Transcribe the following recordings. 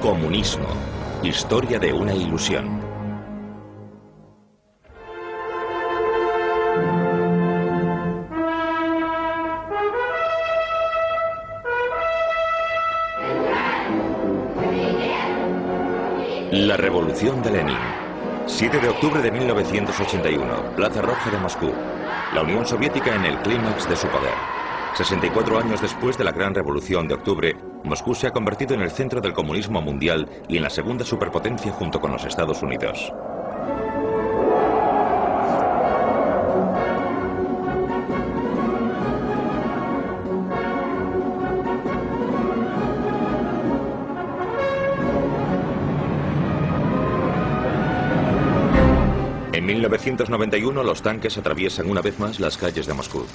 Comunismo. Historia de una ilusión. La revolución de Lenin. 7 de octubre de 1981, Plaza Roja de Moscú. La Unión Soviética en el clímax de su poder. 64 años después de la Gran Revolución de Octubre, Moscú se ha convertido en el centro del comunismo mundial y en la segunda superpotencia junto con los Estados Unidos. En 1991 los tanques atraviesan una vez más las calles de Moscú.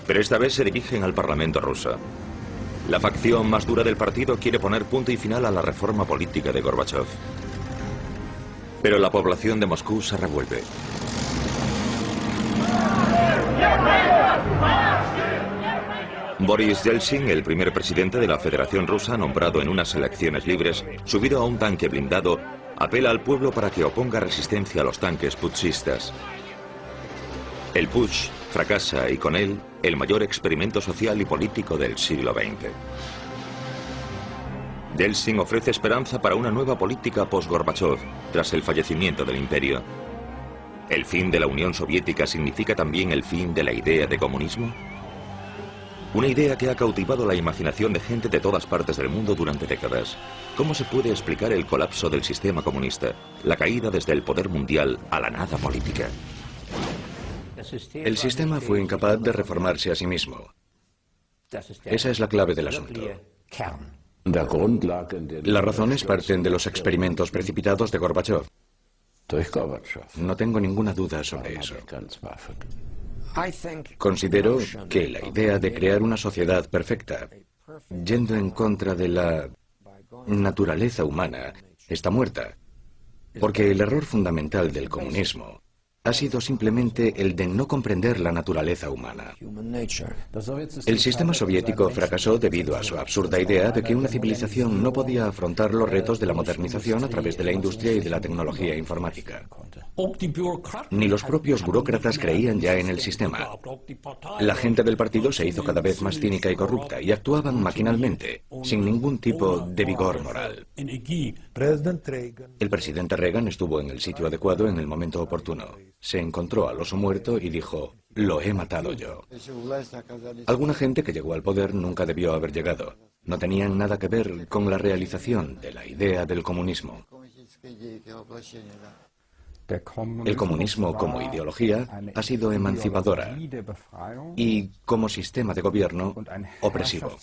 Pero esta vez se dirigen al Parlamento ruso. La facción más dura del partido quiere poner punto y final a la reforma política de Gorbachov. Pero la población de Moscú se revuelve. Boris Yeltsin, el primer presidente de la Federación Rusa nombrado en unas elecciones libres, subido a un tanque blindado, apela al pueblo para que oponga resistencia a los tanques putschistas. El putsch fracasa y con él el mayor experimento social y político del siglo XX. Yeltsin ofrece esperanza para una nueva política post-Gorbachov tras el fallecimiento del imperio. ¿El fin de la Unión Soviética significa también el fin de la idea de comunismo? Una idea que ha cautivado la imaginación de gente de todas partes del mundo durante décadas. ¿Cómo se puede explicar el colapso del sistema comunista, la caída desde el poder mundial a la nada política? El sistema fue incapaz de reformarse a sí mismo. Esa es la clave del asunto. Las razones parten de los experimentos precipitados de Gorbachov. No tengo ninguna duda sobre eso. Considero que la idea de crear una sociedad perfecta, yendo en contra de la naturaleza humana, está muerta, porque el error fundamental del comunismo ha sido simplemente el de no comprender la naturaleza humana. El sistema soviético fracasó debido a su absurda idea de que una civilización no podía afrontar los retos de la modernización a través de la industria y de la tecnología informática. Ni los propios burócratas creían ya en el sistema. La gente del partido se hizo cada vez más cínica y corrupta y actuaban maquinalmente, sin ningún tipo de vigor moral. El presidente Reagan estuvo en el sitio adecuado en el momento oportuno. Se encontró al oso muerto y dijo: "Lo he matado yo". Alguna gente que llegó al poder nunca debió haber llegado. No tenían nada que ver con la realización de la idea del comunismo. El comunismo como ideología ha sido emancipadora y como sistema de gobierno opresivo.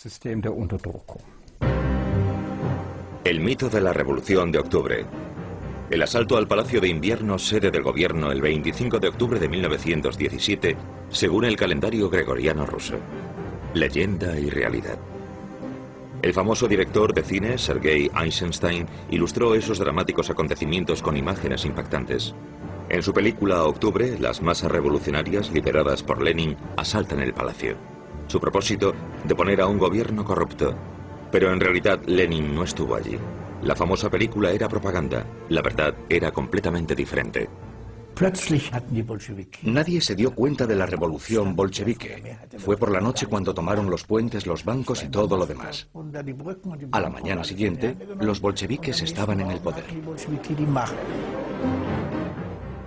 El mito de la Revolución de Octubre. El asalto al Palacio de Invierno, sede del gobierno, el 25 de octubre de 1917, según el calendario gregoriano ruso. Leyenda y realidad. El famoso director de cine, Sergei Eisenstein, ilustró esos dramáticos acontecimientos con imágenes impactantes. En su película Octubre, las masas revolucionarias, lideradas por Lenin, asaltan el palacio. Su propósito, deponer a un gobierno corrupto. Pero en realidad Lenin no estuvo allí. La famosa película era propaganda. La verdad era completamente diferente. Nadie se dio cuenta de la revolución bolchevique. Fue por la noche cuando tomaron los puentes, los bancos y todo lo demás. A la mañana siguiente, los bolcheviques estaban en el poder.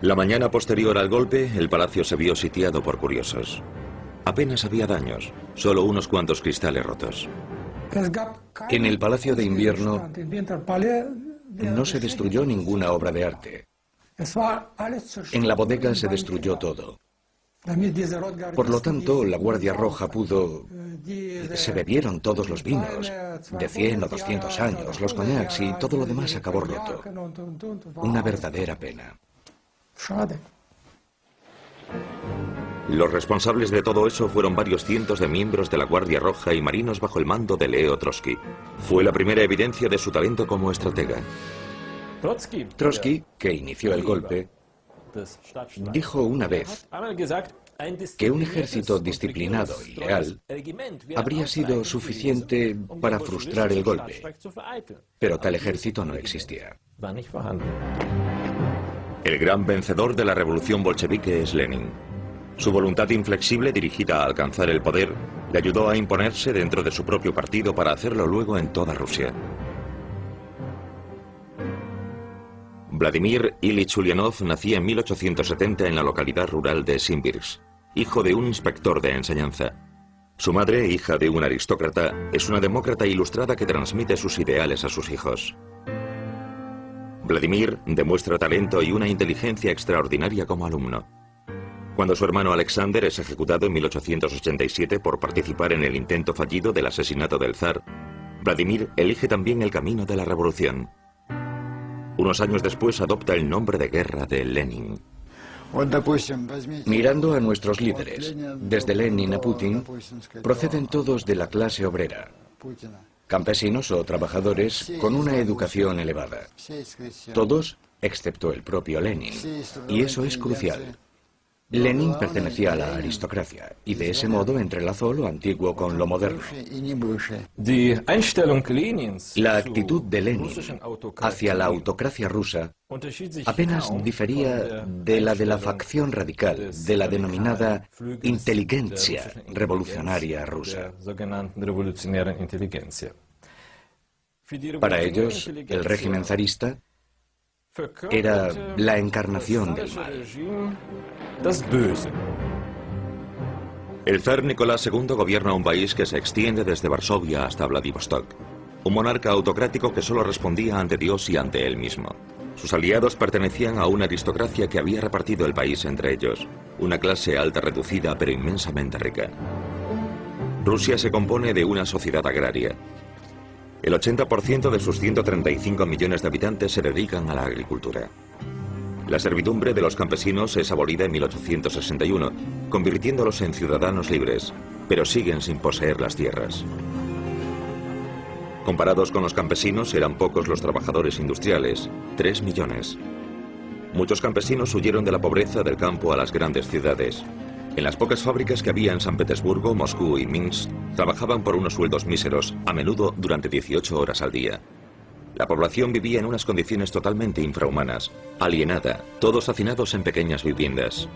La mañana posterior al golpe, el palacio se vio sitiado por curiosos. Apenas había daños, solo unos cuantos cristales rotos. En el Palacio de Invierno no se destruyó ninguna obra de arte. En la bodega se destruyó todo. Por lo tanto, la Guardia Roja pudo... Se bebieron todos los vinos, de 100 o 200 años, los coñacs y todo lo demás acabó roto. Una verdadera pena. Los responsables de todo eso fueron varios cientos de miembros de la Guardia Roja y marinos bajo el mando de Leo Trotsky. Fue la primera evidencia de su talento como estratega. Trotsky, que inició el golpe, dijo una vez: que un ejército disciplinado y leal habría sido suficiente para frustrar el golpe, pero tal ejército no existía. El gran vencedor de la revolución bolchevique es Lenin. Su voluntad inflexible dirigida a alcanzar el poder le ayudó a imponerse dentro de su propio partido para hacerlo luego en toda Rusia. Vladimir Ilich Ulyanov nacía en 1870 en la localidad rural de Simbirsk, hijo de un inspector de enseñanza. Su madre, hija de un aristócrata, es una demócrata ilustrada que transmite sus ideales a sus hijos. Vladimir demuestra talento y una inteligencia extraordinaria como alumno. Cuando su hermano Alexander es ejecutado en 1887 por participar en el intento fallido del asesinato del zar, Vladimir elige también el camino de la revolución. Unos años después adopta el nombre de guerra de Lenin. Mirando a nuestros líderes, desde Lenin a Putin, proceden todos de la clase obrera, campesinos o trabajadores con una educación elevada. Todos, excepto el propio Lenin, y eso es crucial. Lenin pertenecía a la aristocracia y de ese modo entrelazó lo antiguo con lo moderno. La actitud de Lenin hacia la autocracia rusa apenas difería de la facción radical, de la denominada inteligencia revolucionaria rusa. Para ellos, el régimen zarista era la encarnación del mal. El zar Nicolás II gobierna un país que se extiende desde Varsovia hasta Vladivostok. Un monarca autocrático que solo respondía ante Dios y ante él mismo. Sus aliados pertenecían a una aristocracia que había repartido el país entre ellos. Una clase alta reducida pero inmensamente rica. Rusia se compone de una sociedad agraria. El 80% de sus 135 millones de habitantes se dedican a la agricultura. La servidumbre de los campesinos es abolida en 1861, convirtiéndolos en ciudadanos libres, pero siguen sin poseer las tierras. Comparados con los campesinos, eran pocos los trabajadores industriales, 3 millones. Muchos campesinos huyeron de la pobreza del campo a las grandes ciudades. En las pocas fábricas que había en San Petersburgo, Moscú y Minsk, trabajaban por unos sueldos míseros, a menudo durante 18 horas al día. La población vivía en unas condiciones totalmente infrahumanas, alienada, todos hacinados en pequeñas viviendas.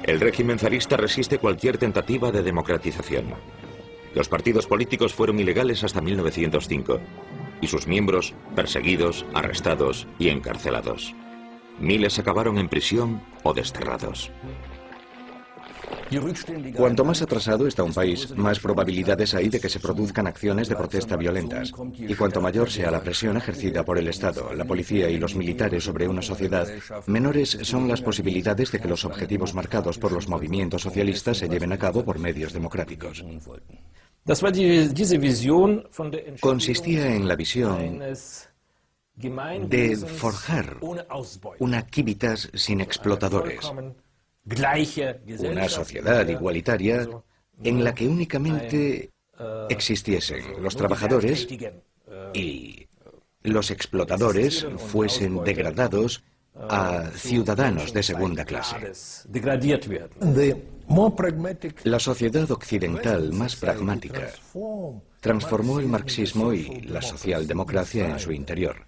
El régimen zarista resiste cualquier tentativa de democratización. Los partidos políticos fueron ilegales hasta 1905, y sus miembros perseguidos, arrestados y encarcelados. Miles acabaron en prisión o desterrados. Cuanto más atrasado está un país, más probabilidades hay de que se produzcan acciones de protesta violentas. Y cuanto mayor sea la presión ejercida por el Estado, la policía y los militares sobre una sociedad, menores son las posibilidades de que los objetivos marcados por los movimientos socialistas se lleven a cabo por medios democráticos. Consistía en la visión de forjar una civitas sin explotadores, una sociedad igualitaria en la que únicamente existiesen los trabajadores y los explotadores fuesen degradados a ciudadanos de segunda clase. La sociedad occidental más pragmática transformó el marxismo y la socialdemocracia en su interior.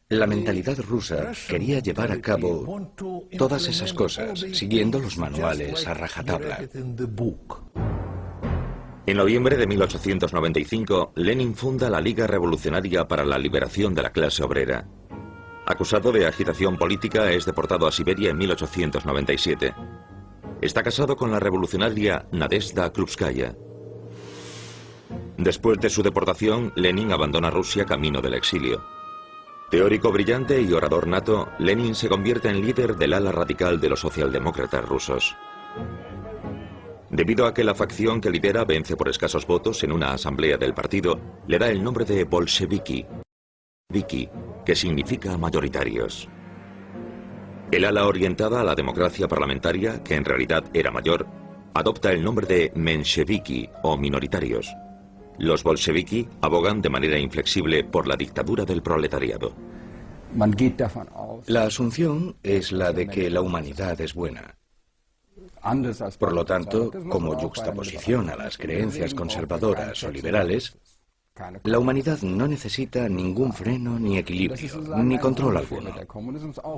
La mentalidad rusa quería llevar a cabo todas esas cosas, siguiendo los manuales a rajatabla. En noviembre de 1895, Lenin funda la Liga Revolucionaria para la Liberación de la Clase Obrera. Acusado de agitación política, es deportado a Siberia en 1897. Está casado con la revolucionaria Nadezhda Krupskaya. Después de su deportación, Lenin abandona Rusia camino del exilio. Teórico brillante y orador nato, Lenin se convierte en líder del ala radical de los socialdemócratas rusos. Debido a que la facción que lidera vence por escasos votos en una asamblea del partido, le da el nombre de bolcheviki, que significa mayoritarios. El ala orientada a la democracia parlamentaria, que en realidad era mayor, adopta el nombre de mensheviki o minoritarios. Los bolcheviki abogan de manera inflexible por la dictadura del proletariado. La asunción es la de que la humanidad es buena. Por lo tanto, como yuxtaposición a las creencias conservadoras o liberales, la humanidad no necesita ningún freno ni equilibrio, ni control alguno.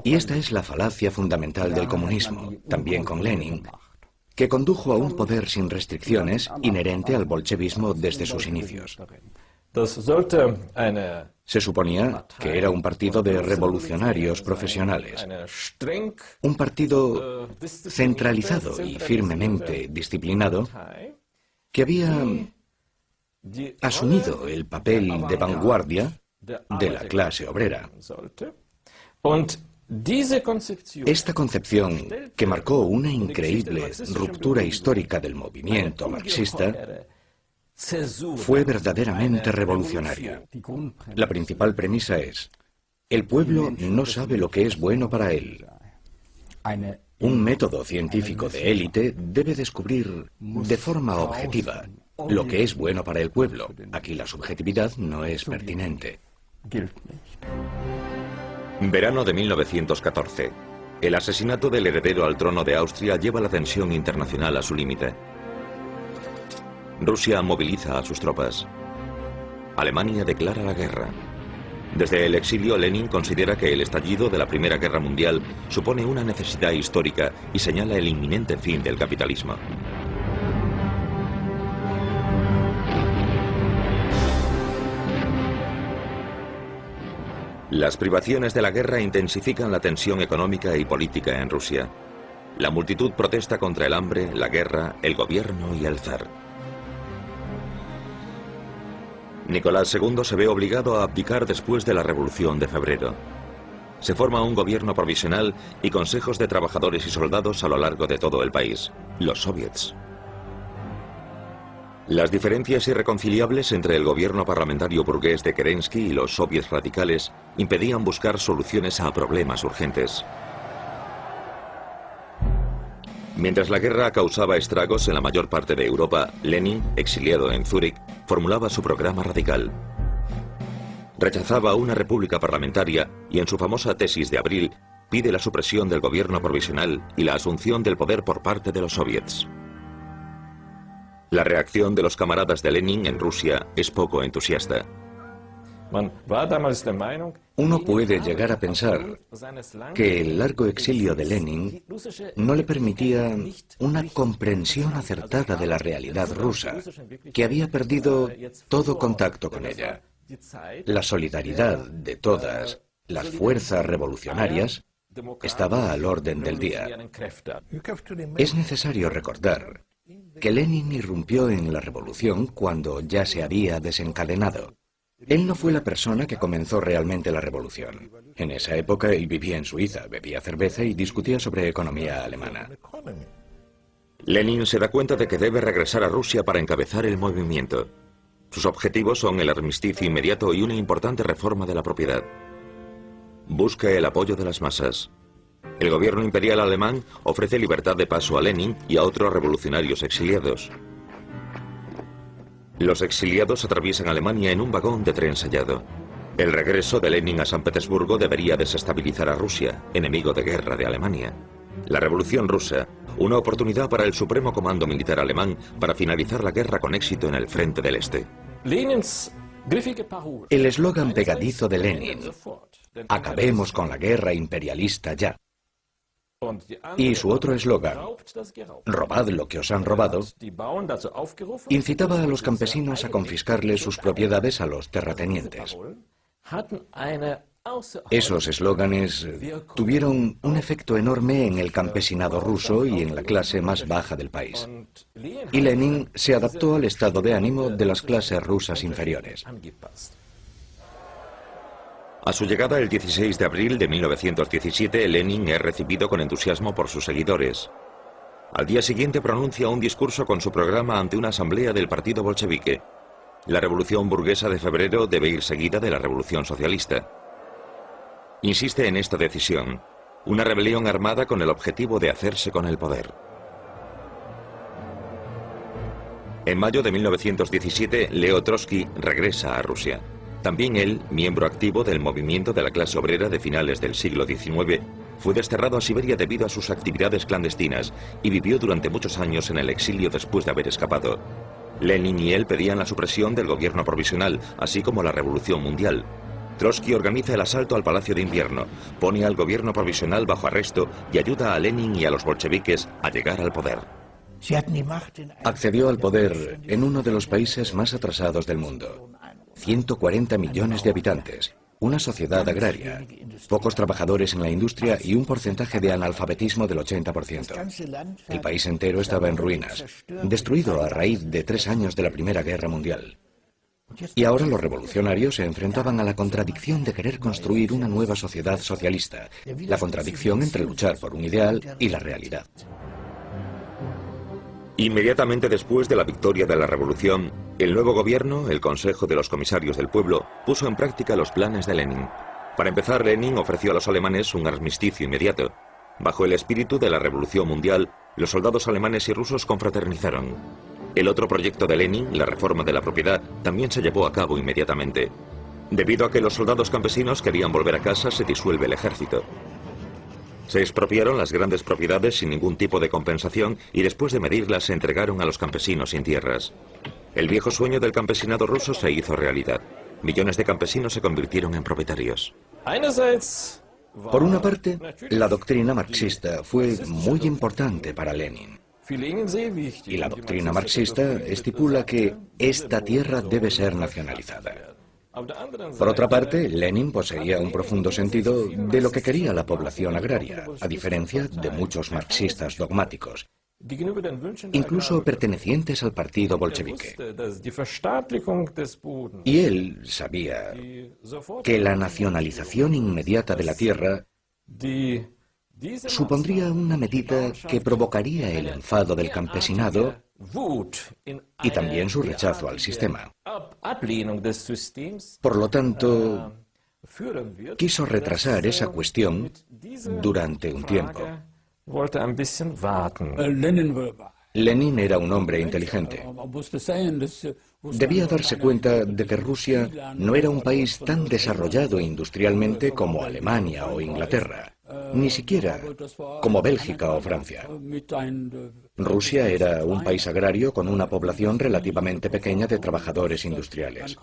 Y esta es la falacia fundamental del comunismo, también con Lenin, que condujo a un poder sin restricciones inherente al bolchevismo desde sus inicios. Se suponía que era un partido de revolucionarios profesionales, un partido centralizado y firmemente disciplinado que había asumido el papel de vanguardia de la clase obrera. Esta concepción, que marcó una increíble ruptura histórica del movimiento marxista, fue verdaderamente revolucionaria. La principal premisa es: el pueblo no sabe lo que es bueno para él. Un método científico de élite debe descubrir de forma objetiva lo que es bueno para el pueblo. Aquí la subjetividad no es pertinente. Verano de 1914. El asesinato del heredero al trono de Austria lleva la tensión internacional a su límite. Rusia moviliza a sus tropas. Alemania declara la guerra. Desde el exilio, Lenin considera que el estallido de la Primera Guerra Mundial supone una necesidad histórica y señala el inminente fin del capitalismo. Las privaciones de la guerra intensifican la tensión económica y política en Rusia. La multitud protesta contra el hambre, la guerra, el gobierno y el zar. Nicolás II se ve obligado a abdicar después de la Revolución de Febrero. Se forma un gobierno provisional y consejos de trabajadores y soldados a lo largo de todo el país, los soviets. Las diferencias irreconciliables entre el gobierno parlamentario burgués de Kerensky y los soviets radicales impedían buscar soluciones a problemas urgentes. Mientras la guerra causaba estragos en la mayor parte de Europa, Lenin, exiliado en Zúrich, formulaba su programa radical. Rechazaba una república parlamentaria y en su famosa tesis de abril pide la supresión del gobierno provisional y la asunción del poder por parte de los soviets. La reacción de los camaradas de Lenin en Rusia es poco entusiasta. Uno puede llegar a pensar que el largo exilio de Lenin no le permitía una comprensión acertada de la realidad rusa, que había perdido todo contacto con ella. La solidaridad de todas las fuerzas revolucionarias estaba al orden del día. Es necesario recordar que Lenin irrumpió en la revolución cuando ya se había desencadenado. Él no fue la persona que comenzó realmente la revolución. En esa época él vivía en Suiza, bebía cerveza y discutía sobre economía alemana. Lenin se da cuenta de que debe regresar a Rusia para encabezar el movimiento. Sus objetivos son el armisticio inmediato y una importante reforma de la propiedad. Busca el apoyo de las masas. El gobierno imperial alemán ofrece libertad de paso a Lenin y a otros revolucionarios exiliados. Los exiliados atraviesan Alemania en un vagón de tren sellado. El regreso de Lenin a San Petersburgo debería desestabilizar a Rusia, enemigo de guerra de Alemania. La Revolución Rusa, una oportunidad para el Supremo Comando Militar alemán para finalizar la guerra con éxito en el frente del Este. El eslogan pegadizo de Lenin: "Acabemos con la guerra imperialista ya". Y su otro eslogan: "Robad lo que os han robado", incitaba a los campesinos a confiscarle sus propiedades a los terratenientes. Esos eslóganes tuvieron un efecto enorme en el campesinado ruso y en la clase más baja del país. Y Lenin se adaptó al estado de ánimo de las clases rusas inferiores. A su llegada el 16 de abril de 1917, Lenin es recibido con entusiasmo por sus seguidores. Al día siguiente pronuncia un discurso con su programa ante una asamblea del partido bolchevique. La revolución burguesa de febrero debe ir seguida de la revolución socialista. Insiste en esta decisión: una rebelión armada con el objetivo de hacerse con el poder. En mayo de 1917, Leo Trotsky regresa a Rusia. También él, miembro activo del movimiento de la clase obrera de finales del siglo XIX, fue desterrado a Siberia debido a sus actividades clandestinas y vivió durante muchos años en el exilio después de haber escapado. Lenin y él pedían la supresión del gobierno provisional, así como la revolución mundial. Trotsky organiza el asalto al Palacio de Invierno, pone al gobierno provisional bajo arresto y ayuda a Lenin y a los bolcheviques a llegar al poder. Accedió al poder en uno de los países más atrasados del mundo. 140 millones de habitantes, una sociedad agraria, pocos trabajadores en la industria y un porcentaje de analfabetismo del 80%. El país entero estaba en ruinas, destruido a raíz de 3 años de la Primera Guerra Mundial. Y ahora los revolucionarios se enfrentaban a la contradicción de querer construir una nueva sociedad socialista, la contradicción entre luchar por un ideal y la realidad. Inmediatamente después de la victoria de la revolución, el nuevo gobierno, el Consejo de los Comisarios del Pueblo, puso en práctica los planes de Lenin. Para empezar, Lenin ofreció a los alemanes un armisticio inmediato. Bajo el espíritu de la Revolución Mundial, los soldados alemanes y rusos confraternizaron. El otro proyecto de Lenin, la reforma de la propiedad, también se llevó a cabo inmediatamente. Debido a que los soldados campesinos querían volver a casa, se disuelve el ejército. Se expropiaron las grandes propiedades sin ningún tipo de compensación y después de medirlas se entregaron a los campesinos sin tierras. El viejo sueño del campesinado ruso se hizo realidad. Millones de campesinos se convirtieron en propietarios. Por una parte, la doctrina marxista fue muy importante para Lenin. Y la doctrina marxista estipula que esta tierra debe ser nacionalizada. Por otra parte, Lenin poseía un profundo sentido de lo que quería la población agraria, a diferencia de muchos marxistas dogmáticos, incluso pertenecientes al partido bolchevique. Y él sabía que la nacionalización inmediata de la tierra supondría una medida que provocaría el enfado del campesinado y también su rechazo al sistema. Por lo tanto, quiso retrasar esa cuestión durante un tiempo. Lenin era un hombre inteligente. Debía darse cuenta de que Rusia no era un país tan desarrollado industrialmente como Alemania o Inglaterra, ni siquiera como Bélgica o Francia. Rusia era un país agrario con una población relativamente pequeña de trabajadores industriales.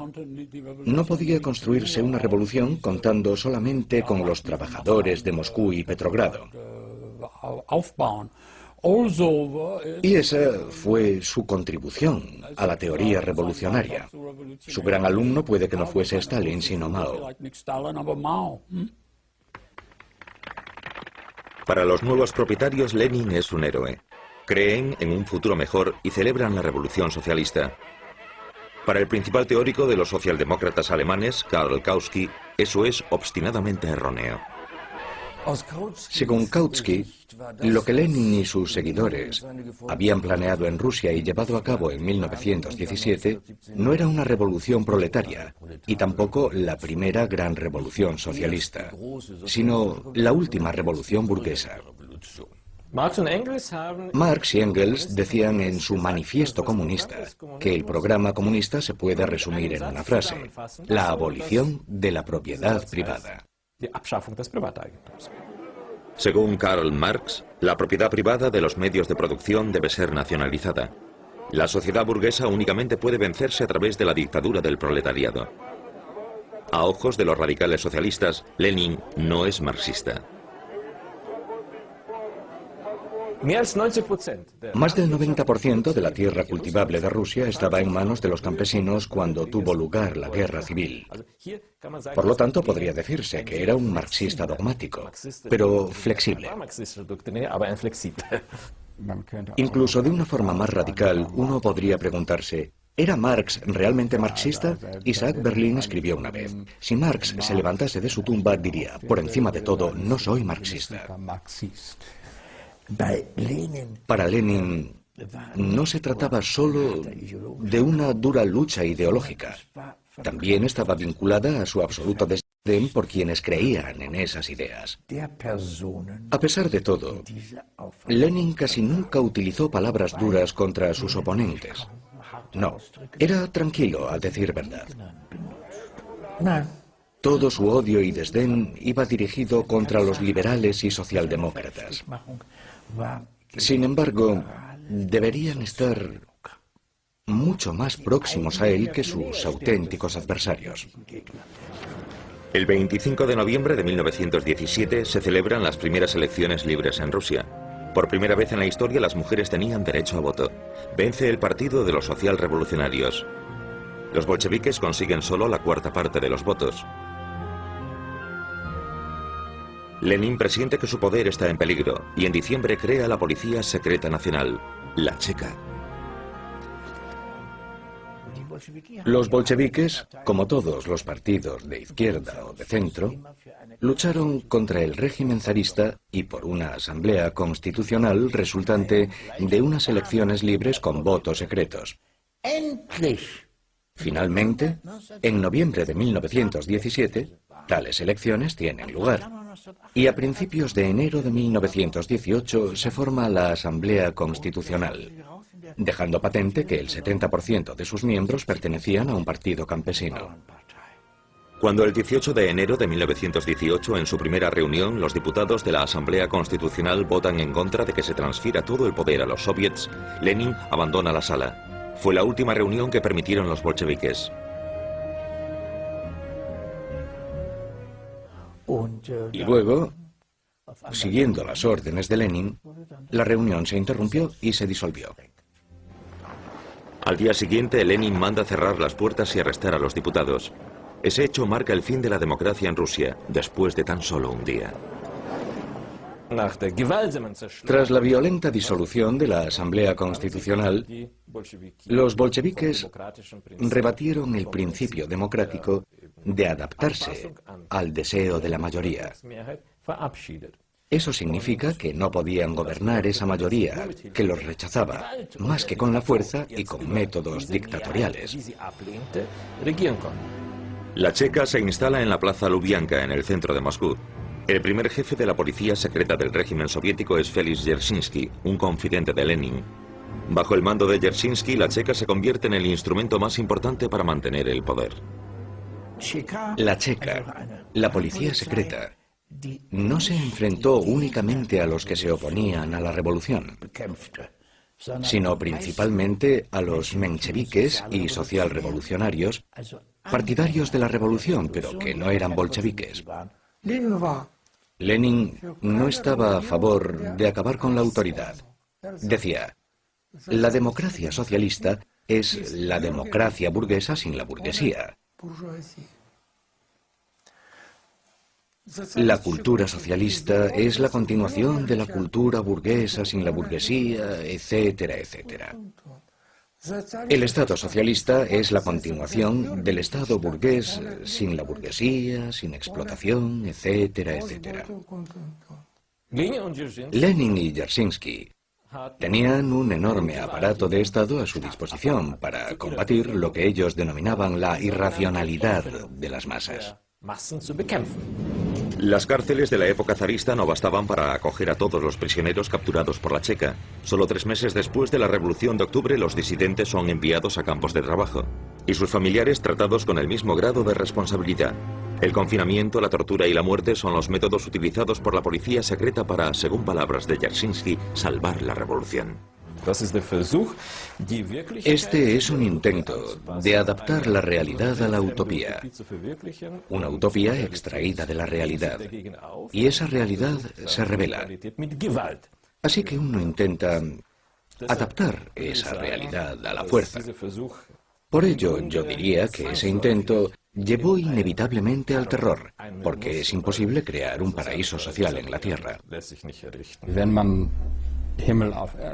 No podía construirse una revolución contando solamente con los trabajadores de Moscú y Petrogrado. Y esa fue su contribución a la teoría revolucionaria. Su gran alumno puede que no fuese Stalin, sino Mao. Para los nuevos propietarios, Lenin es un héroe. Creen en un futuro mejor y celebran la revolución socialista. Para el principal teórico de los socialdemócratas alemanes, Karl Kautsky, eso es obstinadamente erróneo. Según Kautsky, lo que Lenin y sus seguidores habían planeado en Rusia y llevado a cabo en 1917 no era una revolución proletaria y tampoco la primera gran revolución socialista, sino la última revolución burguesa. Marx y Engels decían en su manifiesto comunista que el programa comunista se puede resumir en una frase: la abolición de la propiedad privada. Según Karl Marx, la propiedad privada de los medios de producción debe ser nacionalizada. La sociedad burguesa únicamente puede vencerse a través de la dictadura del proletariado. A ojos de los radicales socialistas, Lenin no es marxista. Más del 90% de la tierra cultivable de Rusia estaba en manos de los campesinos cuando tuvo lugar la guerra civil. Por lo tanto, podría decirse que era un marxista dogmático, pero flexible. Incluso de una forma más radical, uno podría preguntarse: ¿era Marx realmente marxista? Isaac Berlin escribió una vez: si Marx se levantase de su tumba, diría: por encima de todo, no soy marxista. Para Lenin no se trataba solo de una dura lucha ideológica. También estaba vinculada a su absoluto desdén por quienes creían en esas ideas. A pesar de todo, Lenin casi nunca utilizó palabras duras contra sus oponentes. No, era tranquilo, a decir verdad. Todo su odio y desdén iba dirigido contra los liberales y socialdemócratas. Sin embargo, deberían estar mucho más próximos a él que sus auténticos adversarios. El 25 de noviembre de 1917 se celebran las primeras elecciones libres en Rusia. Por primera vez en la historia las mujeres tenían derecho a voto. Vence el Partido de los Socialrevolucionarios. Los bolcheviques consiguen solo la cuarta parte de los votos. Lenin presiente que su poder está en peligro y en diciembre crea la Policía Secreta Nacional, la Checa. Los bolcheviques, como todos los partidos de izquierda o de centro, lucharon contra el régimen zarista y por una asamblea constitucional resultante de unas elecciones libres con votos secretos. Finalmente, en noviembre de 1917, tales elecciones tienen lugar. Y a principios de enero de 1918 se forma la Asamblea Constitucional, dejando patente que el 70% de sus miembros pertenecían a un partido campesino. Cuando el 18 de enero de 1918, en su primera reunión, los diputados de la Asamblea Constitucional votan en contra de que se transfiera todo el poder a los soviets, Lenin abandona la sala. Fue la última reunión que permitieron los bolcheviques. Y luego, siguiendo las órdenes de Lenin, la reunión se interrumpió y se disolvió. Al día siguiente, Lenin manda cerrar las puertas y arrestar a los diputados. Ese hecho marca el fin de la democracia en Rusia, después de tan solo un día. Tras la violenta disolución de la Asamblea Constitucional, los bolcheviques rebatieron el principio democrático de adaptarse al deseo de la mayoría. Eso significa que no podían gobernar esa mayoría, que los rechazaba, más que con la fuerza y con métodos dictatoriales. La Checa se instala en la Plaza Lubianka, en el centro de Moscú. El primer jefe de la policía secreta del régimen soviético es Félix Dzerzhinsky, un confidente de Lenin. Bajo el mando de Dzerzhinsky, la Checa se convierte en el instrumento más importante para mantener el poder. La Checa, la policía secreta, no se enfrentó únicamente a los que se oponían a la revolución, sino principalmente a los mencheviques y socialrevolucionarios, partidarios de la revolución, pero que no eran bolcheviques. Lenin no estaba a favor de acabar con la autoridad. Decía, la democracia socialista es la democracia burguesa sin la burguesía. La cultura socialista es la continuación de la cultura burguesa sin la burguesía, etcétera, etcétera. El Estado socialista es la continuación del Estado burgués sin la burguesía, sin explotación, etcétera, etcétera. Lenin y Dzerzhinsky tenían un enorme aparato de Estado a su disposición para combatir lo que ellos denominaban la irracionalidad de las masas. Las cárceles de la época zarista no bastaban para acoger a todos los prisioneros capturados por la Checa. Solo 3 meses después de la Revolución de Octubre, los disidentes son enviados a campos de trabajo y sus familiares tratados con el mismo grado de responsabilidad. El confinamiento, la tortura y la muerte son los métodos utilizados por la policía secreta para, según palabras de Dzerzhinsky, salvar la revolución. Este es un intento de adaptar la realidad a la utopía. Una utopía extraída de la realidad. Y esa realidad se revela. Así que uno intenta adaptar esa realidad a la fuerza. Por ello, yo diría que ese intento llevó inevitablemente al terror, porque es imposible crear un paraíso social en la Tierra.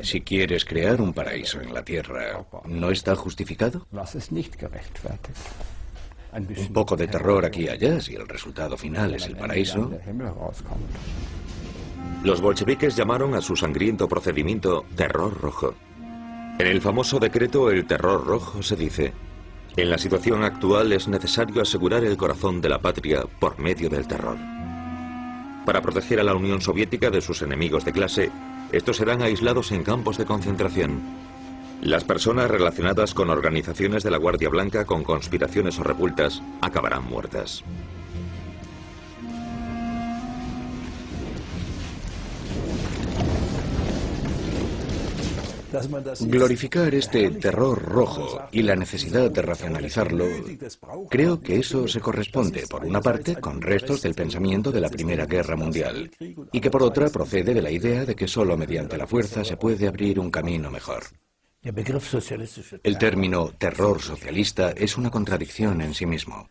Si quieres crear un paraíso en la Tierra, ¿no está justificado? Un poco de terror aquí y allá, si el resultado final es el paraíso. Los bolcheviques llamaron a su sangriento procedimiento terror rojo. En el famoso decreto El terror rojo se dice: en la situación actual es necesario asegurar el corazón de la patria por medio del terror. Para proteger a la Unión Soviética de sus enemigos de clase, estos serán aislados en campos de concentración. Las personas relacionadas con organizaciones de la Guardia Blanca con conspiraciones o revueltas acabarán muertas. Glorificar este terror rojo y la necesidad de racionalizarlo, creo que eso se corresponde, por una parte, con restos del pensamiento de la Primera Guerra Mundial, y que por otra procede de la idea de que solo mediante la fuerza se puede abrir un camino mejor. El término terror socialista es una contradicción en sí mismo.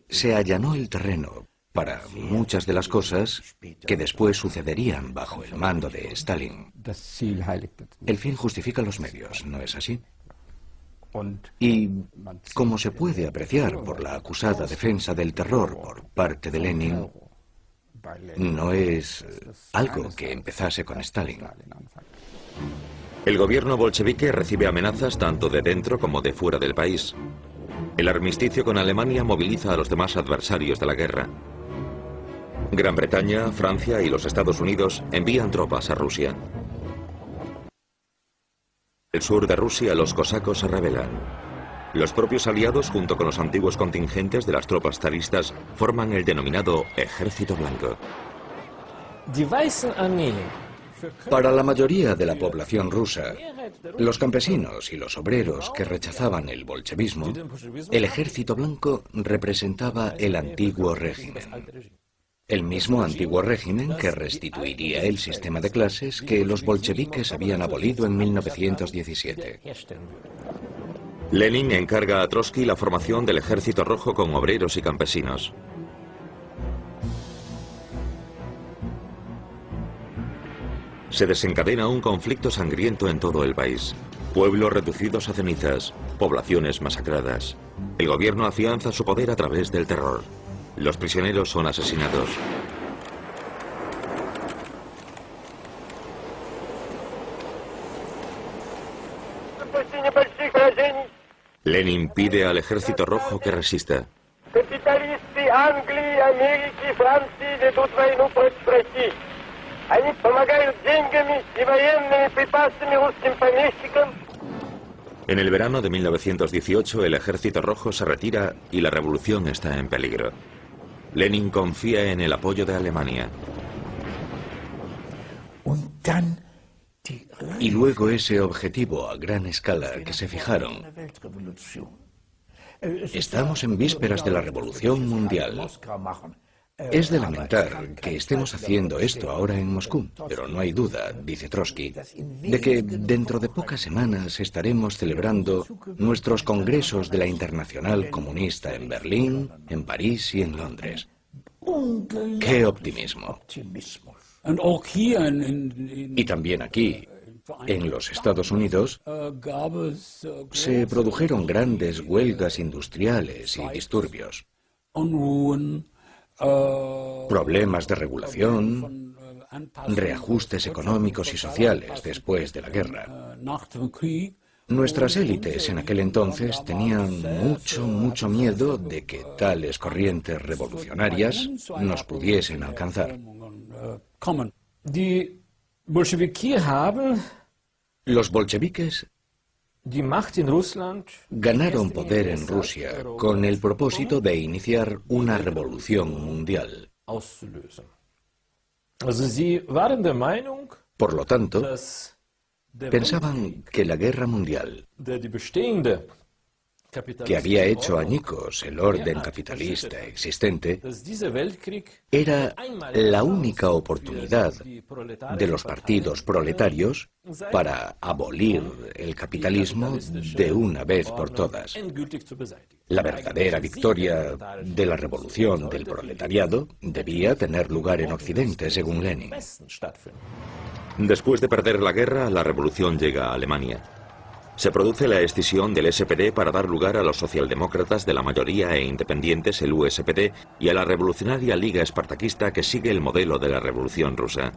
Se allanó el terreno para muchas de las cosas que después sucederían bajo el mando de Stalin. El fin justifica los medios, ¿no es así? Y, como se puede apreciar por la acusada defensa del terror por parte de Lenin, no es algo que empezase con Stalin. El gobierno bolchevique recibe amenazas tanto de dentro como de fuera del país. El armisticio con Alemania moviliza a los demás adversarios de la guerra. Gran Bretaña, Francia y los Estados Unidos envían tropas a Rusia. En el sur de Rusia los cosacos se rebelan. Los propios aliados, junto con los antiguos contingentes de las tropas zaristas, forman el denominado Ejército Blanco. Para la mayoría de la población rusa, los campesinos y los obreros que rechazaban el bolchevismo, el Ejército Blanco representaba el antiguo régimen. El mismo antiguo régimen que restituiría el sistema de clases que los bolcheviques habían abolido en 1917. Lenin encarga a Trotsky la formación del Ejército Rojo con obreros y campesinos. Se desencadena un conflicto sangriento en todo el país. Pueblos reducidos a cenizas, poblaciones masacradas. El gobierno afianza su poder a través del terror. Los prisioneros son asesinados. Lenin pide al Ejército Rojo que resista. En el verano de 1918 el Ejército Rojo se retira y la revolución está en peligro. Lenin confía en el apoyo de Alemania. Y luego ese objetivo a gran escala que se fijaron. Estamos en vísperas de la Revolución Mundial. Es de lamentar que estemos haciendo esto ahora en Moscú, pero no hay duda, dice Trotsky, de que dentro de pocas semanas estaremos celebrando nuestros congresos de la Internacional Comunista en Berlín, en París y en Londres. ¡Qué optimismo! Y también aquí, en los Estados Unidos, se produjeron grandes huelgas industriales y disturbios. Problemas de regulación, reajustes económicos y sociales después de la guerra. Nuestras élites en aquel entonces tenían mucho miedo de que tales corrientes revolucionarias nos pudiesen alcanzar. Los bolcheviques ganaron poder en Rusia con el propósito de iniciar una revolución mundial. Por lo tanto, pensaban que la guerra mundial, que había hecho añicos el orden capitalista existente, era la única oportunidad de los partidos proletarios para abolir el capitalismo de una vez por todas. La verdadera victoria de la revolución del proletariado debía tener lugar en Occidente, según Lenin. Después de perder la guerra, la revolución llega a Alemania. Se produce la escisión del SPD para dar lugar a los socialdemócratas de la mayoría e independientes, el USPD, y a la revolucionaria Liga Espartaquista que sigue el modelo de la Revolución Rusa.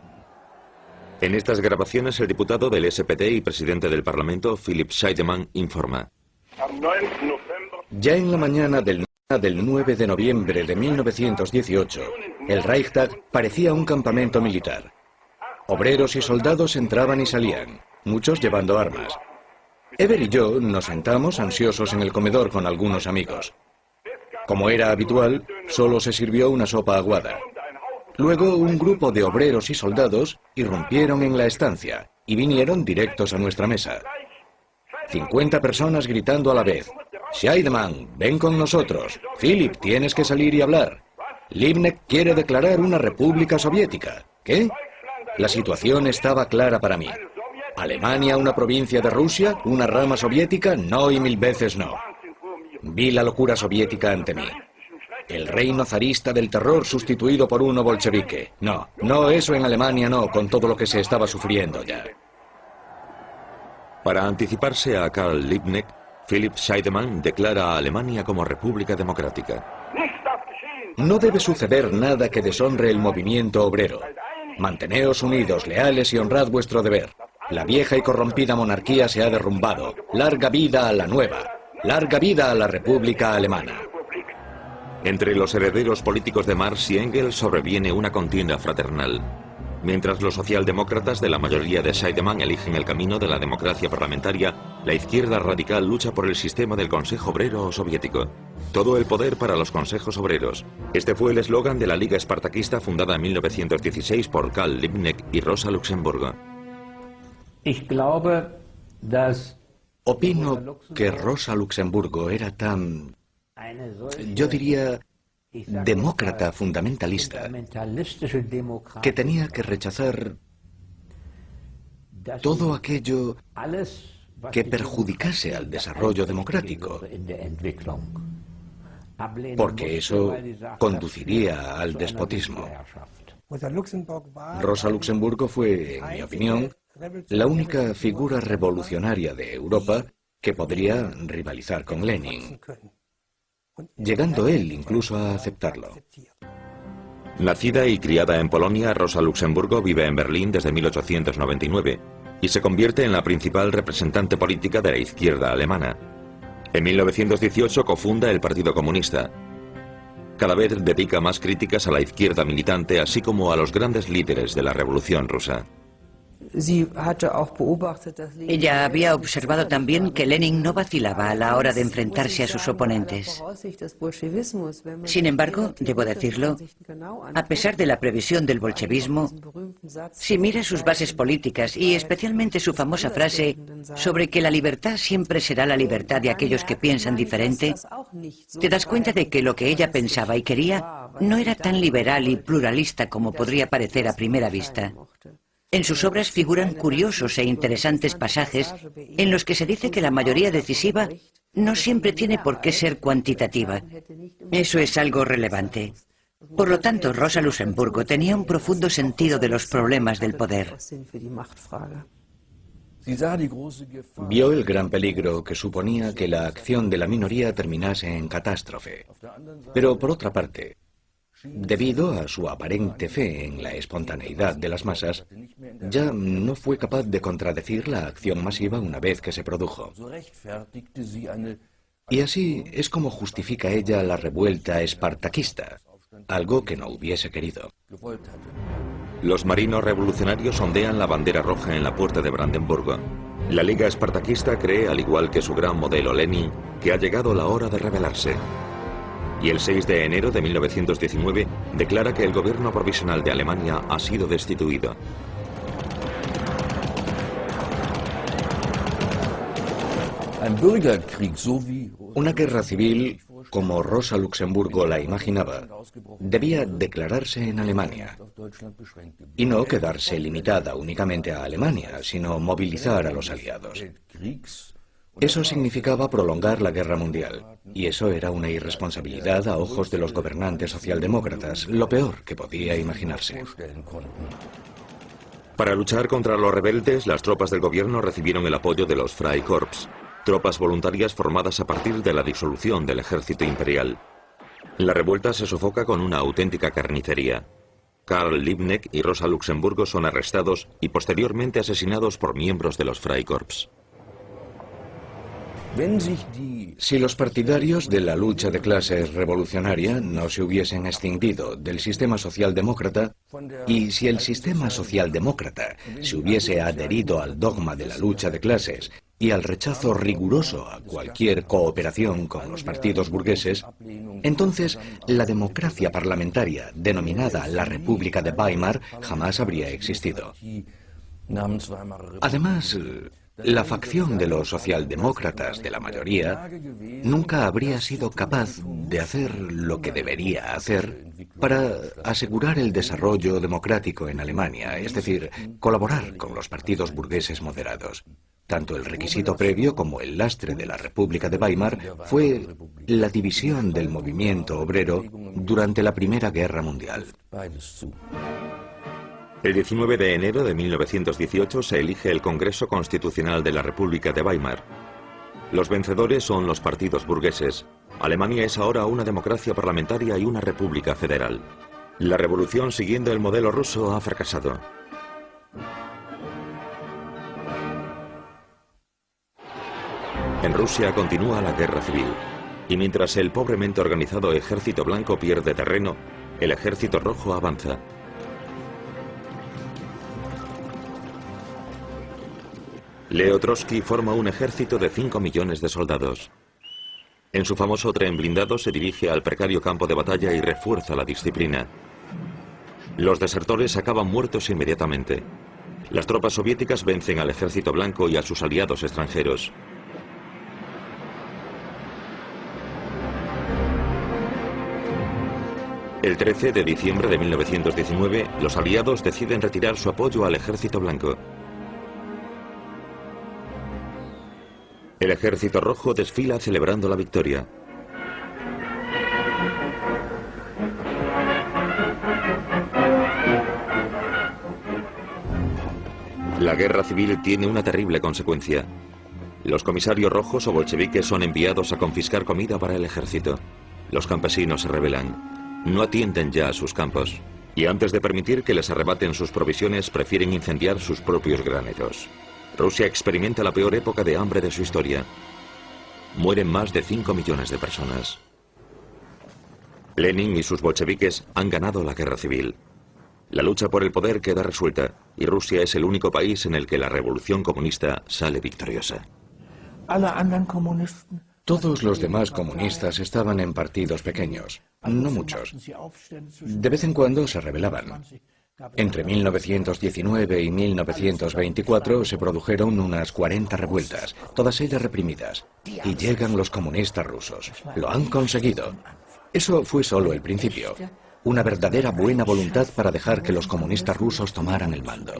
En estas grabaciones el diputado del SPD y presidente del Parlamento, Philipp Scheidemann, informa. Ya en la mañana del 9 de noviembre de 1918, el Reichstag parecía un campamento militar. Obreros y soldados entraban y salían, muchos llevando armas. Eber y yo nos sentamos ansiosos en el comedor con algunos amigos. Como era habitual, solo se sirvió una sopa aguada. Luego un grupo de obreros y soldados irrumpieron en la estancia y vinieron directos a nuestra mesa. 50 personas gritando a la vez: Scheidemann, ven con nosotros. Philipp, tienes que salir y hablar. Liebknecht quiere declarar una república soviética. ¿Qué? La situación estaba clara para mí. ¿Alemania una provincia de Rusia? ¿Una rama soviética? No y 1000 veces no. Vi la locura soviética ante mí. El reino zarista del terror sustituido por uno bolchevique. No, no, eso en Alemania no, con todo lo que se estaba sufriendo ya. Para anticiparse a Karl Liebknecht, Philipp Scheidemann declara a Alemania como república democrática. No debe suceder nada que deshonre el movimiento obrero. Manteneos unidos, leales y honrad vuestro deber. La vieja y corrompida monarquía se ha derrumbado. Larga vida a la nueva. Larga vida a la República Alemana. Entre los herederos políticos de Marx y Engels sobreviene una contienda fraternal. Mientras los socialdemócratas de la mayoría de Scheidemann eligen el camino de la democracia parlamentaria, la izquierda radical lucha por el sistema del Consejo Obrero Soviético. Todo el poder para los consejos obreros. Este fue el eslogan de la Liga Espartaquista fundada en 1916 por Karl Liebknecht y Rosa Luxemburgo. Opino que Rosa Luxemburgo era tan, yo diría, demócrata fundamentalista, que tenía que rechazar todo aquello que perjudicase al desarrollo democrático, porque eso conduciría al despotismo. Rosa Luxemburgo fue, en mi opinión, la única figura revolucionaria de Europa que podría rivalizar con Lenin, llegando él incluso a aceptarlo. Nacida y criada en Polonia, Rosa Luxemburgo vive en Berlín desde 1899 y se convierte en la principal representante política de la izquierda alemana. En 1918 cofunda el Partido Comunista. Cada vez dedica más críticas a la izquierda militante, así como a los grandes líderes de la Revolución Rusa. Ella había observado también que Lenin no vacilaba a la hora de enfrentarse a sus oponentes. Sin embargo, debo decirlo, a pesar de la previsión del bolchevismo, si mira sus bases políticas y especialmente su famosa frase sobre que la libertad siempre será la libertad de aquellos que piensan diferente, te das cuenta de que lo que ella pensaba y quería no era tan liberal y pluralista como podría parecer a primera vista. En sus obras figuran curiosos e interesantes pasajes en los que se dice que la mayoría decisiva no siempre tiene por qué ser cuantitativa. Eso es algo relevante. Por lo tanto, Rosa Luxemburgo tenía un profundo sentido de los problemas del poder. Vio el gran peligro que suponía que la acción de la minoría terminase en catástrofe. Pero por otra parte, debido a su aparente fe en la espontaneidad de las masas, ya no fue capaz de contradecir la acción masiva una vez que se produjo. Y así es como justifica ella la revuelta espartaquista, algo que no hubiese querido. Los marinos revolucionarios ondean la bandera roja en la puerta de Brandenburgo. La Liga Espartaquista cree, al igual que su gran modelo Lenin, que ha llegado la hora de rebelarse. Y el 6 de enero de 1919 declara que el gobierno provisional de Alemania ha sido destituido. Una guerra civil, como Rosa Luxemburgo la imaginaba, debía declararse en Alemania. Y no quedarse limitada únicamente a Alemania, sino movilizar a los aliados. Eso significaba prolongar la guerra mundial, y eso era una irresponsabilidad a ojos de los gobernantes socialdemócratas, lo peor que podía imaginarse. Para luchar contra los rebeldes, las tropas del gobierno recibieron el apoyo de los Freikorps, tropas voluntarias formadas a partir de la disolución del ejército imperial. La revuelta se sofoca con una auténtica carnicería. Karl Liebknecht y Rosa Luxemburgo son arrestados y posteriormente asesinados por miembros de los Freikorps. Si los partidarios de la lucha de clases revolucionaria no se hubiesen extinguido del sistema socialdemócrata, Y si el sistema socialdemócrata se hubiese adherido al dogma de la lucha de clases y al rechazo riguroso a cualquier cooperación con los partidos burgueses, entonces la democracia parlamentaria, denominada la República de Weimar, jamás habría existido. Además, la facción de los socialdemócratas de la mayoría nunca habría sido capaz de hacer lo que debería hacer para asegurar el desarrollo democrático en Alemania, es decir, colaborar con los partidos burgueses moderados. Tanto el requisito previo como el lastre de la República de Weimar fue la división del movimiento obrero durante la Primera Guerra Mundial. El 19 de enero de 1918 se elige el Congreso Constitucional de la República de Weimar. Los vencedores son los partidos burgueses. Alemania es ahora una democracia parlamentaria y una república federal. La revolución siguiendo el modelo ruso ha fracasado. En Rusia continúa la guerra civil, y mientras el pobremente organizado Ejército Blanco pierde terreno, el Ejército Rojo avanza. Leo Trotsky forma un ejército de 5 millones de soldados. En su famoso tren blindado se dirige al precario campo de batalla y refuerza la disciplina. Los desertores acaban muertos inmediatamente. Las tropas soviéticas vencen al Ejército Blanco y a sus aliados extranjeros. El 13 de diciembre de 1919, los aliados deciden retirar su apoyo al Ejército Blanco. El Ejército Rojo desfila celebrando la victoria. La guerra civil tiene una terrible consecuencia. Los comisarios rojos o bolcheviques son enviados a confiscar comida para el ejército. Los campesinos se rebelan. No atienden ya a sus campos. Y antes de permitir que les arrebaten sus provisiones, prefieren incendiar sus propios graneros. Rusia experimenta la peor época de hambre de su historia. Mueren más de 5 millones de personas. Lenin y sus bolcheviques han ganado la guerra civil. La lucha por el poder queda resuelta y Rusia es el único país en el que la revolución comunista sale victoriosa. Todos los demás comunistas estaban en partidos pequeños, no muchos. De vez en cuando se rebelaban. Entre 1919 y 1924 se produjeron unas 40 revueltas, todas ellas reprimidas. Y llegan los comunistas rusos. Lo han conseguido. Eso fue solo el principio. Una verdadera buena voluntad para dejar que los comunistas rusos tomaran el mando.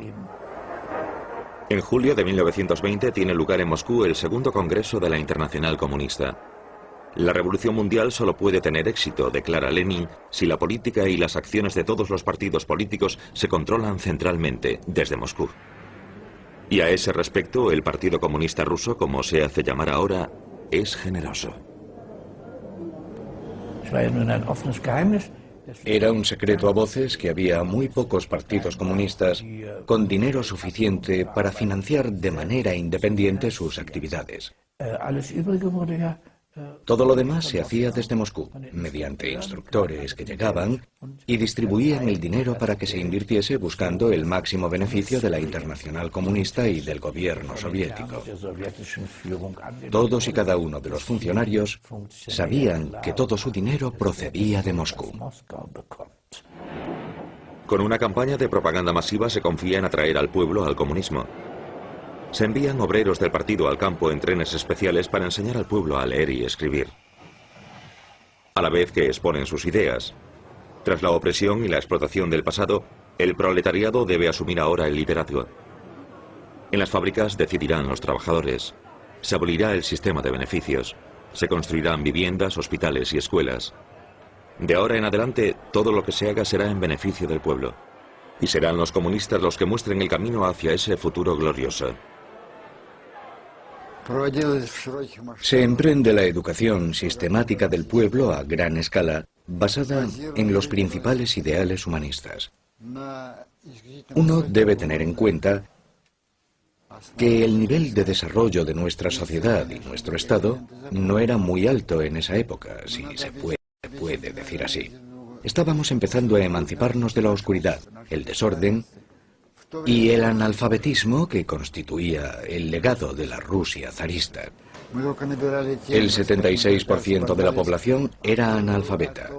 En julio de 1920 tiene lugar en Moscú el segundo Congreso de la Internacional Comunista. La revolución mundial solo puede tener éxito, declara Lenin, si la política y las acciones de todos los partidos políticos se controlan centralmente desde Moscú. Y a ese respecto, el Partido Comunista Ruso, como se hace llamar ahora, es generoso. Era un secreto a voces que había muy pocos partidos comunistas con dinero suficiente para financiar de manera independiente sus actividades. Todo lo demás se hacía desde Moscú, mediante instructores que llegaban y distribuían el dinero para que se invirtiese buscando el máximo beneficio de la Internacional Comunista y del gobierno soviético. Todos y cada uno de los funcionarios sabían que todo su dinero procedía de Moscú. Con una campaña de propaganda masiva se confía en atraer al pueblo al comunismo. Se envían obreros del partido al campo en trenes especiales para enseñar al pueblo a leer y escribir, a la vez que exponen sus ideas. Tras la opresión y la explotación del pasado, el proletariado debe asumir ahora el liderazgo. En las fábricas decidirán los trabajadores. Se abolirá el sistema de beneficios. Se construirán viviendas, hospitales y escuelas. De ahora en adelante, todo lo que se haga será en beneficio del pueblo. Y serán los comunistas los que muestren el camino hacia ese futuro glorioso. Se emprende la educación sistemática del pueblo a gran escala, basada en los principales ideales humanistas. Uno debe tener en cuenta que el nivel de desarrollo de nuestra sociedad y nuestro Estado no era muy alto en esa época, si se puede decir así. Estábamos empezando a emanciparnos de la oscuridad, el desorden y el analfabetismo que constituía el legado de la Rusia zarista. El 76% de la población era analfabeta.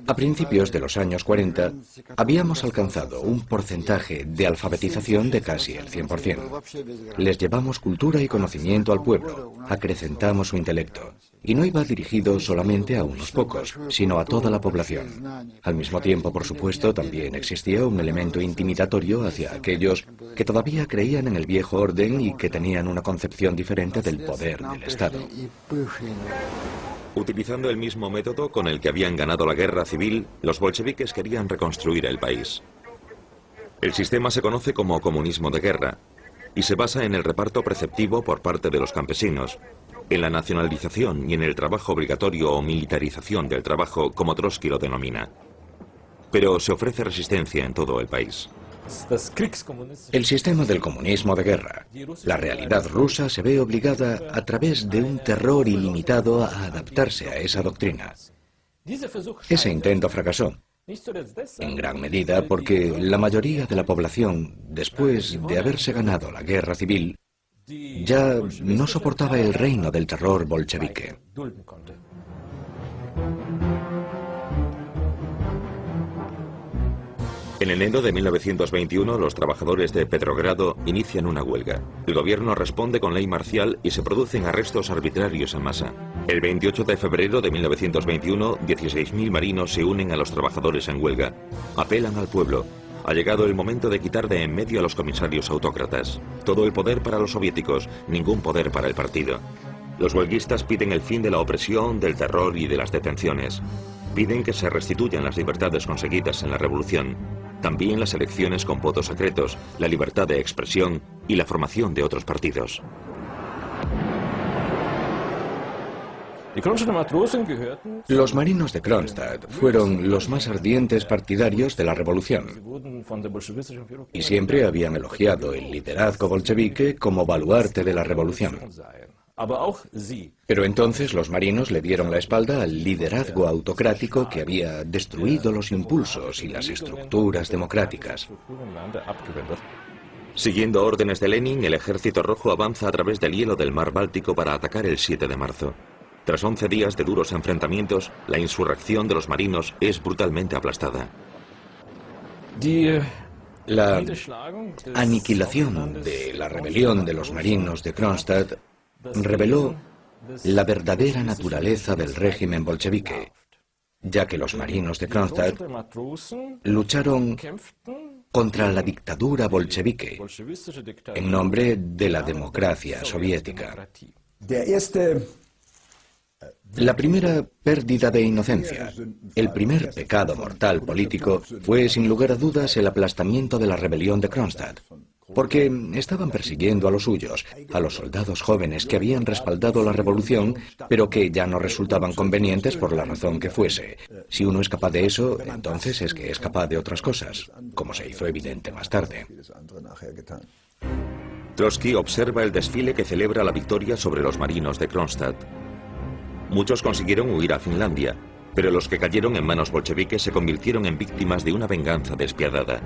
A principios de los años 40, habíamos alcanzado un porcentaje de alfabetización de casi el 100%. Les llevamos cultura y conocimiento al pueblo, acrecentamos su intelecto. Y no iba dirigido solamente a unos pocos, sino a toda la población. Al mismo tiempo, por supuesto, también existía un elemento intimidatorio hacia aquellos que todavía creían en el viejo orden y que tenían una concepción diferente del poder del Estado. Utilizando el mismo método con el que habían ganado la guerra civil, los bolcheviques querían reconstruir el país. El sistema se conoce como comunismo de guerra y se basa en el reparto preceptivo por parte de los campesinos, en la nacionalización y en el trabajo obligatorio o militarización del trabajo, como Trotsky lo denomina. Pero se ofrece resistencia en todo el país. El sistema del comunismo de guerra. La realidad rusa se ve obligada a través de un terror ilimitado a adaptarse a esa doctrina. Ese intento fracasó, en gran medida porque la mayoría de la población, después de haberse ganado la guerra civil, ya no soportaba el reino del terror bolchevique. En enero de 1921, los trabajadores de Petrogrado inician una huelga. El gobierno responde con ley marcial y se producen arrestos arbitrarios en masa. El 28 de febrero de 1921, 16.000 marinos se unen a los trabajadores en huelga. Apelan al pueblo. Ha llegado el momento de quitar de en medio a los comisarios autócratas. Todo el poder para los soviéticos, ningún poder para el partido. Los huelguistas piden el fin de la opresión, del terror y de las detenciones. Piden que se restituyan las libertades conseguidas en la revolución. También las elecciones con votos secretos, la libertad de expresión y la formación de otros partidos. Los marinos de Kronstadt fueron los más ardientes partidarios de la revolución y siempre habían elogiado el liderazgo bolchevique como baluarte de la revolución. Pero entonces los marinos le dieron la espalda al liderazgo autocrático que había destruido los impulsos y las estructuras democráticas. Siguiendo órdenes de Lenin, el Ejército Rojo avanza a través del hielo del mar Báltico para atacar el 7 de marzo. Tras 11 días de duros enfrentamientos, la insurrección de los marinos es brutalmente aplastada. La aniquilación de la rebelión de los marinos de Kronstadt reveló la verdadera naturaleza del régimen bolchevique, ya que los marinos de Kronstadt lucharon contra la dictadura bolchevique en nombre de la democracia soviética. La primera pérdida de inocencia, el primer pecado mortal político, fue sin lugar a dudas el aplastamiento de la rebelión de Kronstadt. Porque estaban persiguiendo a los suyos, a los soldados jóvenes que habían respaldado la revolución, pero que ya no resultaban convenientes por la razón que fuese. Si uno es capaz de eso, entonces es que es capaz de otras cosas, como se hizo evidente más tarde. Trotsky observa el desfile que celebra la victoria sobre los marinos de Kronstadt. Muchos consiguieron huir a Finlandia, pero los que cayeron en manos bolcheviques se convirtieron en víctimas de una venganza despiadada.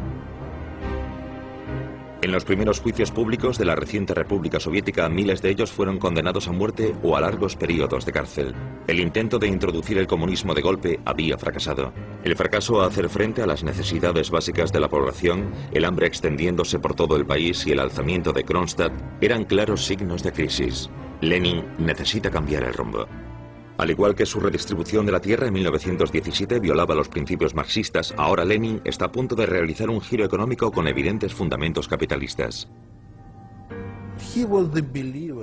En los primeros juicios públicos de la reciente República Soviética, miles de ellos fueron condenados a muerte o a largos periodos de cárcel. El intento de introducir el comunismo de golpe había fracasado. El fracaso a hacer frente a las necesidades básicas de la población, el hambre extendiéndose por todo el país y el alzamiento de Kronstadt eran claros signos de crisis. Lenin necesita cambiar el rumbo. Al igual que su redistribución de la tierra en 1917 violaba los principios marxistas, ahora Lenin está a punto de realizar un giro económico con evidentes fundamentos capitalistas.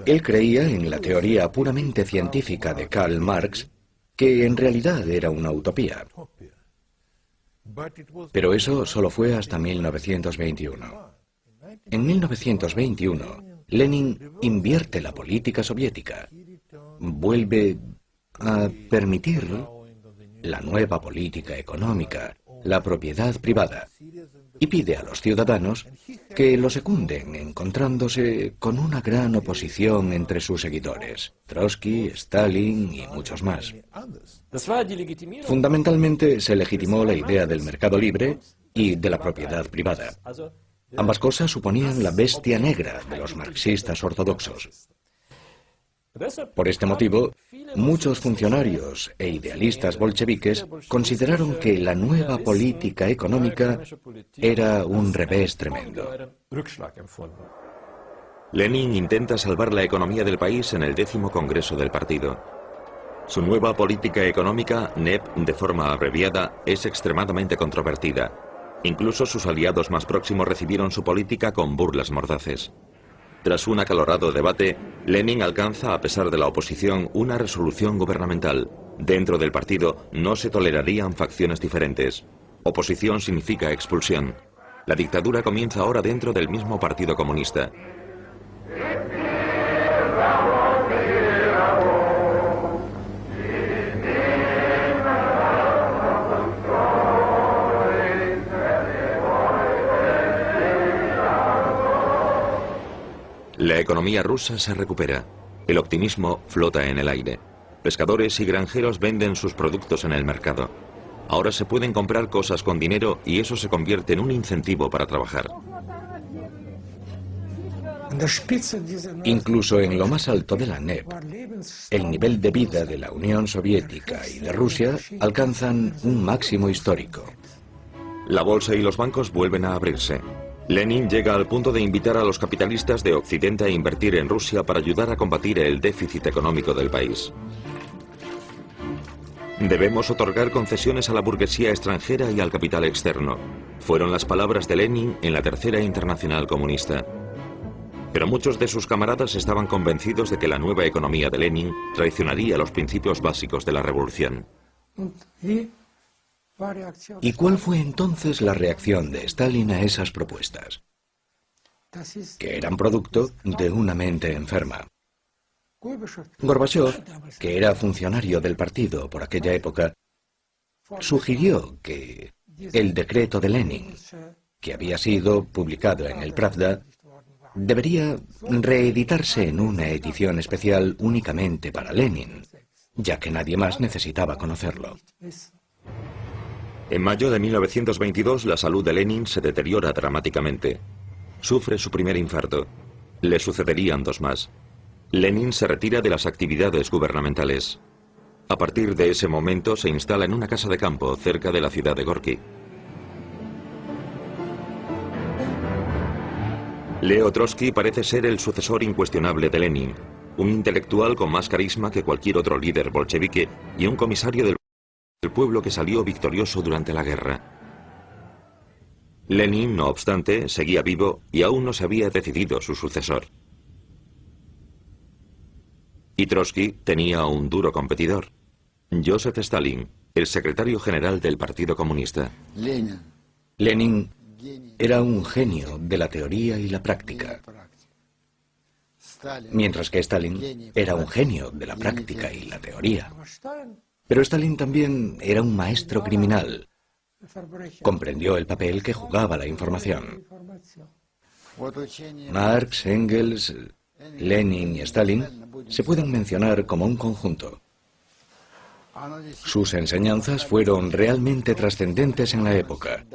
Él creía en la teoría puramente científica de Karl Marx, que en realidad era una utopía. Pero eso solo fue hasta 1921. En 1921, Lenin invierte la política soviética, vuelve a permitir la nueva política económica, la propiedad privada, y pide a los ciudadanos que lo secunden, encontrándose con una gran oposición entre sus seguidores, Trotsky, Stalin y muchos más. Fundamentalmente se legitimó la idea del mercado libre y de la propiedad privada. Ambas cosas suponían la bestia negra de los marxistas ortodoxos. Por este motivo, muchos funcionarios e idealistas bolcheviques consideraron que la nueva política económica era un revés tremendo. Lenin intenta salvar la economía del país en el 10º Congreso del partido. Su nueva política económica, NEP de forma abreviada, es extremadamente controvertida. Incluso sus aliados más próximos recibieron su política con burlas mordaces. Tras un acalorado debate, Lenin alcanza, a pesar de la oposición, una resolución gubernamental. Dentro del partido no se tolerarían facciones diferentes. Oposición significa expulsión. La dictadura comienza ahora dentro del mismo Partido Comunista. La economía rusa se recupera. El optimismo flota en el aire. Pescadores y granjeros venden sus productos en el mercado. Ahora se pueden comprar cosas con dinero y eso se convierte en un incentivo para trabajar. Incluso en lo más alto de la NEP, el nivel de vida de la Unión Soviética y de Rusia alcanzan un máximo histórico. La bolsa y los bancos vuelven a abrirse. Lenin llega al punto de invitar a los capitalistas de Occidente a invertir en Rusia para ayudar a combatir el déficit económico del país. Debemos otorgar concesiones a la burguesía extranjera y al capital externo. Fueron las palabras de Lenin en la Tercera Internacional Comunista. Pero muchos de sus camaradas estaban convencidos de que la nueva economía de Lenin traicionaría los principios básicos de la revolución. ¿Y cuál fue entonces la reacción de Stalin a esas propuestas? Que eran producto de una mente enferma. Gorbachov, que era funcionario del partido por aquella época, sugirió que el decreto de Lenin, que había sido publicado en el Pravda, debería reeditarse en una edición especial únicamente para Lenin, ya que nadie más necesitaba conocerlo. En mayo de 1922, la salud de Lenin se deteriora dramáticamente. Sufre su primer infarto. Le sucederían dos más. Lenin se retira de las actividades gubernamentales. A partir de ese momento se instala en una casa de campo cerca de la ciudad de Gorki. Leo Trotsky parece ser el sucesor incuestionable de Lenin, un intelectual con más carisma que cualquier otro líder bolchevique y un comisario del pueblo que salió victorioso durante la guerra. Lenin, no obstante, seguía vivo y aún no se había decidido su sucesor. Y Trotsky tenía un duro competidor, Joseph Stalin, el secretario general del Partido Comunista. Lenin era un genio de la teoría y la práctica, mientras que Stalin era un genio de la práctica y la teoría. Pero Stalin también era un maestro criminal. Comprendió el papel que jugaba la información. Marx, Engels, Lenin y Stalin se pueden mencionar como un conjunto. Sus enseñanzas fueron realmente trascendentes en la época,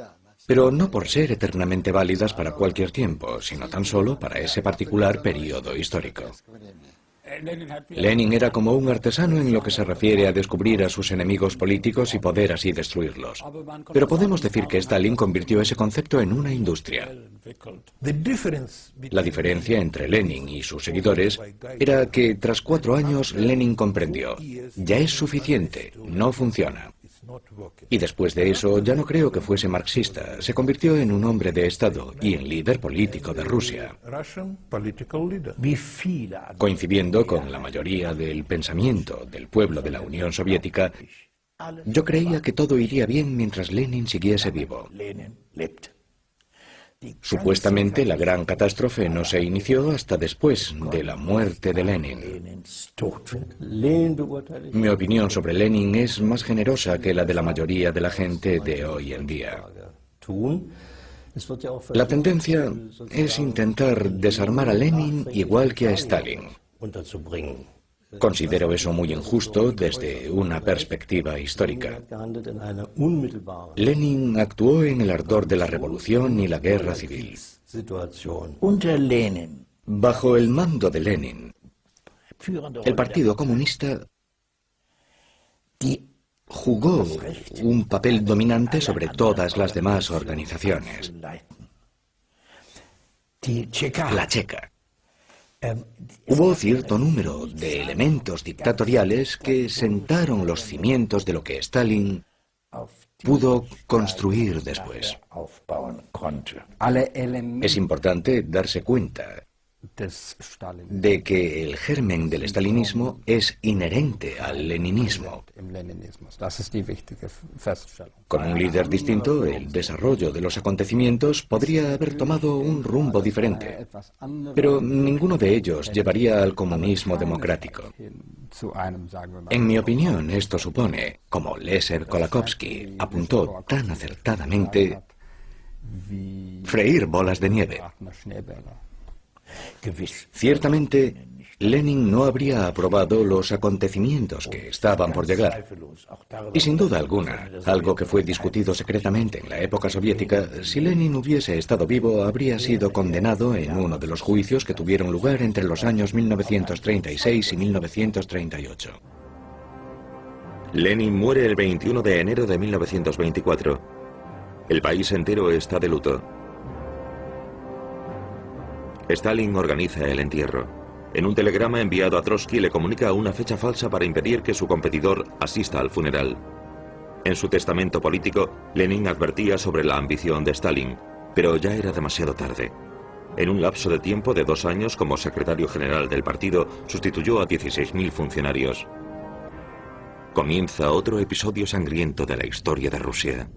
pero no por ser eternamente válidas para cualquier tiempo, sino tan solo para ese particular periodo histórico. Lenin era como un artesano en lo que se refiere a descubrir a sus enemigos políticos y poder así destruirlos. Pero podemos decir que Stalin convirtió ese concepto en una industria. La diferencia entre Lenin y sus seguidores era que tras 4 años Lenin comprendió: ya es suficiente, no funciona. Y después de eso ya no creo que fuese marxista, se convirtió en un hombre de Estado y en líder político de Rusia. Coincidiendo con la mayoría del pensamiento del pueblo de la Unión Soviética, yo creía que todo iría bien mientras Lenin siguiese vivo. Supuestamente la gran catástrofe no se inició hasta después de la muerte de Lenin. Mi opinión sobre Lenin es más generosa que la de la mayoría de la gente de hoy en día. La tendencia es intentar desarmar a Lenin igual que a Stalin. Considero eso muy injusto desde una perspectiva histórica. Lenin actuó en el ardor de la revolución y la guerra civil. Bajo el mando de Lenin, el Partido Comunista jugó un papel dominante sobre todas las demás organizaciones. La Checa. Hubo cierto número de elementos dictatoriales que sentaron los cimientos de lo que Stalin pudo construir después. Es importante darse cuenta de que el germen del stalinismo es inherente al leninismo. Con un líder distinto, el desarrollo de los acontecimientos podría haber tomado un rumbo diferente, pero ninguno de ellos llevaría al comunismo democrático. En mi opinión, esto supone, como Leszek Kolakowski apuntó tan acertadamente, freír bolas de nieve. Ciertamente, Lenin no habría aprobado los acontecimientos que estaban por llegar. Y sin duda alguna, algo que fue discutido secretamente en la época soviética, si Lenin hubiese estado vivo, habría sido condenado en uno de los juicios que tuvieron lugar entre los años 1936 y 1938. Lenin muere el 21 de enero de 1924. El país entero está de luto. Stalin organiza el entierro. En un telegrama enviado a Trotsky le comunica una fecha falsa para impedir que su competidor asista al funeral. En su testamento político, Lenin advertía sobre la ambición de Stalin, pero ya era demasiado tarde. En un lapso de tiempo de 2 años como secretario general del partido, sustituyó a 16.000 funcionarios. Comienza otro episodio sangriento de la historia de Rusia.